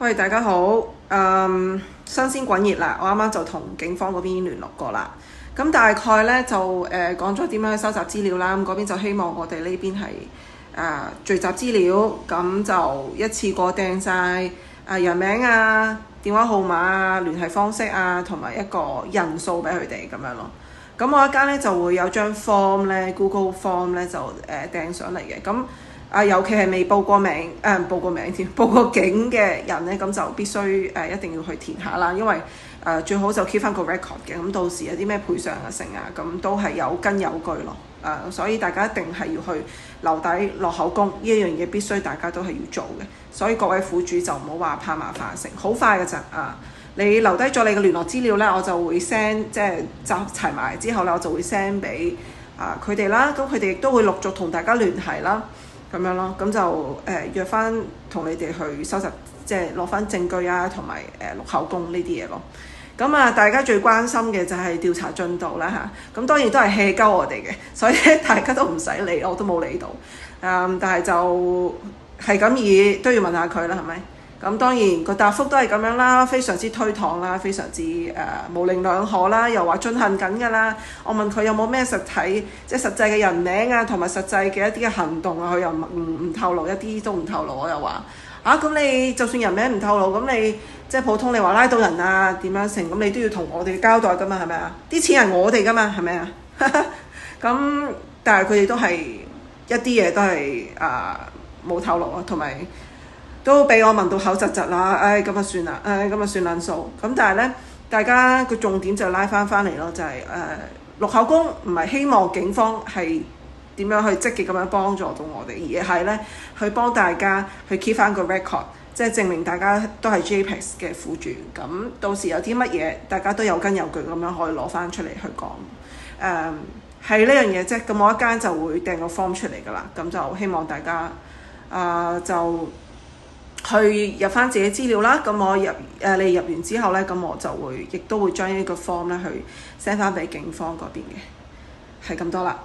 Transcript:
喂，大家好，新鮮滾熱啦！我啱啱就同警方嗰邊聯絡過啦。咁大概呢，就講咗點樣去收集資料啦。咁嗰邊就希望我哋呢邊係聚集資料，咁就一次過掟晒人名啊、電話號碼啊、聯繫方式啊，同埋一個人數俾佢哋咁樣咯。咁我一間呢就會有張 form 呢 Google Form 呢就掟上嚟嘅。咁尤其係未報過名，報過警嘅人咧，咁就必須一定要去填下啦，因為最好就 keep 翻個 record 嘅，咁到時有啲咩賠償啊成啊，咁都係有根有據咯。所以大家一定係要去留底落口供，呢一樣嘢必須大家都係要做嘅。所以各位苦主就唔好話怕麻煩成，好快嘅咋你留低咗你嘅聯絡資料咧，我就會 send 即係集齊埋之後咧，我就會 send 俾佢哋啦。咁佢哋亦都會陸續同大家聯繫啦。咁樣咯，咁就約翻同你哋去收集，即係攞翻證據啊，同埋錄口供呢啲嘢咯。咁大家最關心嘅就係調查進度啦嚇。咁當然都係 hea 鳩我哋嘅，所以大家都唔使理，我都冇理到。但係就係咁意都要問下佢啦，係咪？咁當然個答覆都係咁樣啦，非常之推搪啦，非常之模棱兩可啦，又話進行緊㗎啦。我問佢有冇咩實體，即係實際嘅人名啊，同埋實際嘅一啲嘅行動啊，佢又唔透露，一啲都唔透露。我又話咁你就算人名唔透露，咁你即係普通你話拉到人啊點樣成，咁你都要同我哋交代㗎嘛，係咪啊？啲錢係我哋㗎嘛，係咪啊？咁但係佢哋都係一啲嘢都係冇透露啊，同埋都俾我問到口窒窒啦，咁啊算啦，咁啊算撚數。咁但係呢，大家個重點就拉翻嚟咯，就係錄口供唔係希望警方係點樣去積極咁樣幫助到我哋，而係呢去幫大家去 keep 翻個 record， 即係證明大家都係 JPEX 嘅苦主。咁到時有啲乜嘢，大家都有根有據咁樣可以攞翻出嚟去講。係呢樣嘢啫。咁我一間就會掟個 form 出嚟㗎啦。咁就希望大家就去入翻自己資料啦。咁我你入完之後呢，咁我就會亦都會將呢個 form 咧去 send 翻俾警方嗰邊嘅。係咁多啦。